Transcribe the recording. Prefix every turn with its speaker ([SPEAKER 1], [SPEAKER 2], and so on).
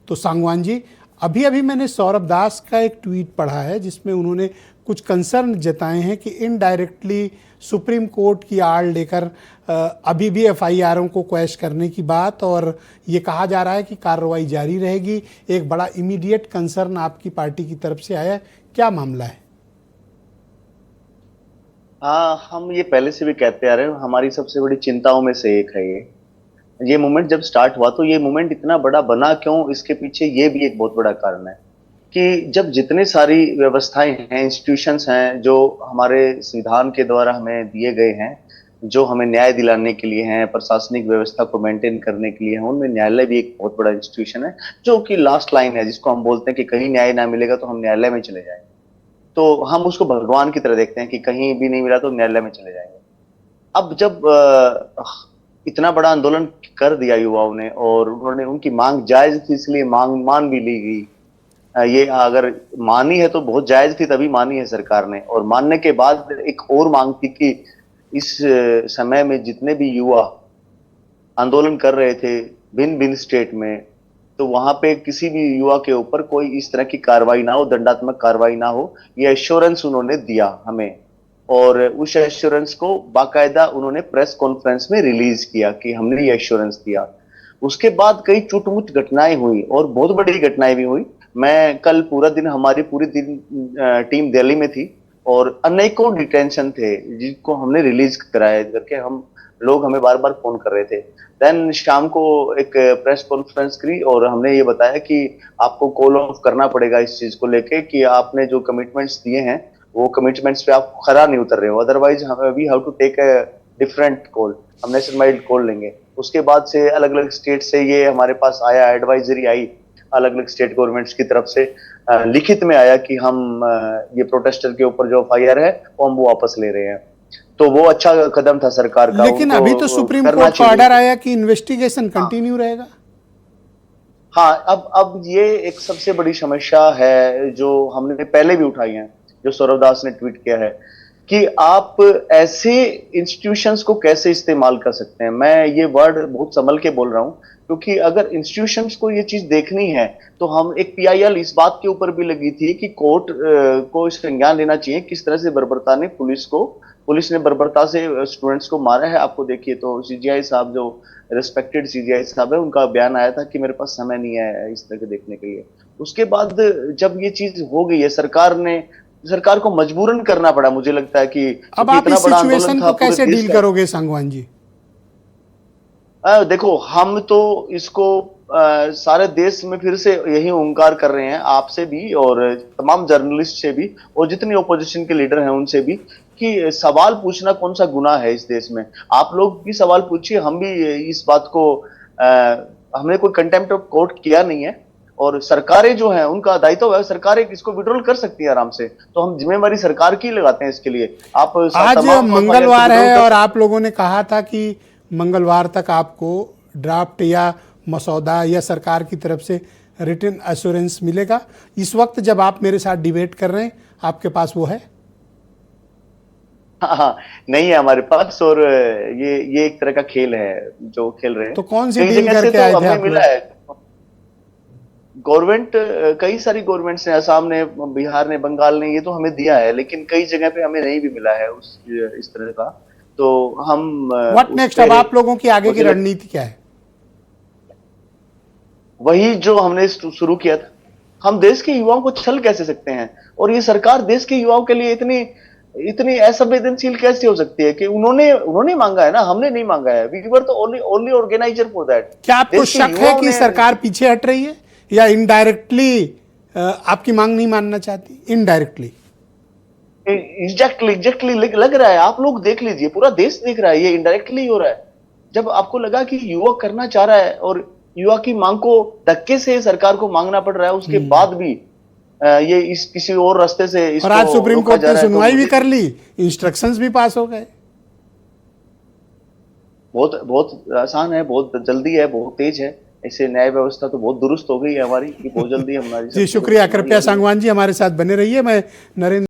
[SPEAKER 1] तो सांगवान जी, अभी अभी मैंने सौरभ दास का एक ट्वीट पढ़ा है जिसमें उन्होंने कुछ कंसर्न जताए हैं कि इनडायरेक्टली सुप्रीम कोर्ट की आड़ लेकर अभी भी एफआईआरों को क्वैश करने की बात, और ये कहा जा रहा है कि कार्रवाई जारी रहेगी। एक बड़ा इमीडिएट कंसर्न आपकी पार्टी की तरफ से आया है, क्या मामला है?
[SPEAKER 2] हाँ, हम ये पहले से भी कहते आ रहे हैं, हमारी सबसे बड़ी चिंताओं में से एक है ये मूवमेंट जब स्टार्ट हुआ तो ये मूवमेंट इतना बड़ा बना क्यों, इसके पीछे ये भी एक बहुत बड़ा कारण है कि जब जितने सारी व्यवस्थाएं हैं, इंस्टीट्यूशंस हैं जो हमारे संविधान के द्वारा हमें दिए गए हैं, जो हमें न्याय दिलाने के लिए हैं, प्रशासनिक व्यवस्था को मेंटेन करने के लिए हैं, उनमें न्यायालय भी एक बहुत बड़ा इंस्टीट्यूशन है जो कि लास्ट लाइन है, जिसको हम बोलते हैं कि कहीं न्याय ना मिलेगा तो हम न्यायालय में चले जाएंगे। तो हम उसको भगवान की तरह देखते हैं कि कहीं भी नहीं मिला तो न्यायालय में चले जाएंगे। अब जब इतना बड़ा आंदोलन कर दिया युवाओं ने और उन्होंने, उनकी मांग जायज थी इसलिए मांग मान भी ली गई। ये अगर मानी है तो बहुत जायज थी, तभी मानी है सरकार ने। और मानने के बाद एक और मांग थी कि इस समय में जितने भी युवा आंदोलन कर रहे थे भिन्न भिन्न स्टेट में, तो वहां पे किसी भी युवा के ऊपर कोई इस तरह की कार्रवाई ना हो, दंडात्मक कार्रवाई ना हो, ये एश्योरेंस उन्होंने दिया हमें। और उस एश्योरेंस को बाकायदा उन्होंने प्रेस कॉन्फ्रेंस में रिलीज किया कि हमने ये एश्योरेंस दिया। उसके बाद कई चुटमुट घटनाएं हुई और बहुत बड़ी घटनाएं भी हुई। मैं कल पूरा दिन, हमारी पूरी दिन टीम दिल्ली में थी और अनेकों डिटेंशन थे जिनको हमने रिलीज कराया करके हम लोग हमें बार बार फोन कर रहे थे। देन शाम को एक प्रेस कॉन्फ्रेंस करी और हमने ये बताया कि आपको कॉल ऑफ करना पड़ेगा इस चीज को लेके कि आपने जो कमिटमेंट्स दिए हैं वो कमिटमेंट्स पे आप खरा नहीं उतर रहे हो, otherwise we have to take a different call, हम नेशनल वाइड कॉल लेंगे। उसके बाद से अलग अलग स्टेट से ये हमारे पास आया, एडवाइजरी आई अलग अलग स्टेट गवर्नमेंट्स की तरफ से, लिखित में आया कि हम ये प्रोटेस्टर के ऊपर जो एफआईआर है वो हम वापस ले रहे हैं। तो वो अच्छा कदम था सरकार का,
[SPEAKER 1] लेकिन
[SPEAKER 2] उनको
[SPEAKER 1] अभी तो सुप्रीम
[SPEAKER 2] करना
[SPEAKER 1] कोर्ट का
[SPEAKER 2] चाहिए।
[SPEAKER 1] ऑर्डर आया कि इन्वेस्टिगेशन
[SPEAKER 2] हाँ
[SPEAKER 1] कंटिन्यू रहेगा।
[SPEAKER 2] हाँ, अब ये एक सबसे बड़ी समस्या है जो हमने पहले भी उठाई है, जो सौरभ दास ने ट्वीट किया है कि आप ऐसे इंस्टीट्यूशंस को कैसे इस्तेमाल कर सकते हैं। मैं ये वर्ड बहुत संभल के बोल रहा हूं क्योंकि अगर इंस्टीट्यूशंस को ये चीज देखनी है तो हम, एक पीआईएल इस बात के ऊपर भी लगी थी कि कोर्ट को इस संज्ञान लेना चाहिए किस तरह से बर्बरता ने पुलिस ने बर्बरता से स्टूडेंट्स को मारा है। आपको देखिए तो सीजीआई साहब, जो रिस्पेक्टेड सीजीआई साहब है, उनका बयान आया था कि मेरे पास समय नहीं है इस तरह के देखने के लिए। उसके बाद जब ये चीज हो गई है, सरकार को मजबूरन करना पड़ा, मुझे लगता है कि
[SPEAKER 1] अब
[SPEAKER 2] क्योंकि
[SPEAKER 1] आप
[SPEAKER 2] इतना
[SPEAKER 1] इस
[SPEAKER 2] बड़ा आंदोलन
[SPEAKER 1] सिचुएशन
[SPEAKER 2] था
[SPEAKER 1] को
[SPEAKER 2] पूरे
[SPEAKER 1] कैसे
[SPEAKER 2] देश
[SPEAKER 1] डील
[SPEAKER 2] का।
[SPEAKER 1] करोगे सांगवान जी?
[SPEAKER 2] देखो, हम तो इसको सारे देश में फिर से यही हुंकार कर रहे हैं, आपसे भी और तमाम जर्नलिस्ट से भी और जितने ओपोजिशन के लीडर हैं उनसे भी, कि सवाल पूछना कौन सा गुनाह है इस देश में। आप लोग भी सवाल पूछिए, हम भी इस बात को, हमने कोई कंटेम्प्ट ऑफ कोर्ट किया नहीं है। और सरकारें जो हैं उनका दायित्व है, सरकारें इसको विड्रॉल कर सकती है आराम से, तो हम जिम्मेवारी सरकार की लगाते हैं इसके लिए। आप
[SPEAKER 1] आज
[SPEAKER 2] तमाम एफआईआर को
[SPEAKER 1] मंगलवार
[SPEAKER 2] विड्रॉल
[SPEAKER 1] है
[SPEAKER 2] कर
[SPEAKER 1] और
[SPEAKER 2] सकते
[SPEAKER 1] आप लोगों ने कहा था कि मंगलवार तक आपको ड्राफ्ट या मसौदा या सरकार की तरफ से रिटन एश्योरेंस मिलेगा। इस वक्त जब आप मेरे साथ डिबेट कर रहे हैं, आपके पास वो है?
[SPEAKER 2] हाँ हाँ, नहीं है हमारे पास। और ये एक तरह का खेल है जो खेल रहे हैं।
[SPEAKER 1] तो कौन सी
[SPEAKER 2] कई
[SPEAKER 1] डील
[SPEAKER 2] जगह से
[SPEAKER 1] करके
[SPEAKER 2] तो
[SPEAKER 1] आए थे
[SPEAKER 2] हमें
[SPEAKER 1] आप
[SPEAKER 2] मिला
[SPEAKER 1] लोग?
[SPEAKER 2] है। गवर्नमेंट, कई सारी गवर्नमेंट्स ने, असम ने, बिहार ने, बंगाल ने, ये तो हमें दिया है, लेकिन कई जगह पे हमें नहीं भी मिला है उस इस तरह का। तो हम
[SPEAKER 1] व्हाट
[SPEAKER 2] उस
[SPEAKER 1] नेक्स्ट?
[SPEAKER 2] पे,
[SPEAKER 1] अब आप लोगों की आगे की
[SPEAKER 2] मुझे लग,
[SPEAKER 1] रणनीति क्या है?
[SPEAKER 2] वही जो हमने शुरू किया था। हम देश के युवाओं को छल कैसे सकते हैं, और ये सरकार देश के युवाओं के लिए इतनी इतनी असंवेदनशील कैसे हो सकती है कि उन्होंने उन्होंने मांगा है ना, हमने नहीं मांगा है। वी वर तो only only organiser for that.
[SPEAKER 1] क्या आपको
[SPEAKER 2] देश के
[SPEAKER 1] शक है
[SPEAKER 2] युवाओं
[SPEAKER 1] कि
[SPEAKER 2] ने।
[SPEAKER 1] सरकार पीछे हट रही है या इनडायरेक्टली आपकी मांग नहीं मानना चाहती? इनडायरेक्टली?
[SPEAKER 2] एग्जैक्टली एग्जैक्टली लग रहा है, आप लोग देख लीजिए, पूरा देश देख रहा है, ये इनडायरेक्टली हो रहा है। जब आपको लगा कि युवा करना चाह रहा है और युवा की मांग को धक्के से सरकार को मांगना पड़ रहा है, उसके बाद भी ये इस किसी और रास्ते से
[SPEAKER 1] और
[SPEAKER 2] इसको
[SPEAKER 1] आज सुप्रीम
[SPEAKER 2] रोका
[SPEAKER 1] कोर्ट
[SPEAKER 2] जा
[SPEAKER 1] ने
[SPEAKER 2] रहा है, तो
[SPEAKER 1] सुनवाई भी
[SPEAKER 2] मुझे
[SPEAKER 1] कर ली, इंस्ट्रक्शंस भी पास हो गए।
[SPEAKER 2] बहुत बहुत आसान है, बहुत जल्दी है, बहुत तेज है। ऐसे न्याय व्यवस्था तो बहुत दुरुस्त हो गई है हमारी कि बहुत जल्दी हमारी
[SPEAKER 1] जी
[SPEAKER 2] सबकी
[SPEAKER 1] शुक्रिया।
[SPEAKER 2] सुनवाई
[SPEAKER 1] कृपया
[SPEAKER 2] हो रही है।
[SPEAKER 1] सांगवान जी हमारे साथ बने रहिए। मैं नरेंद्र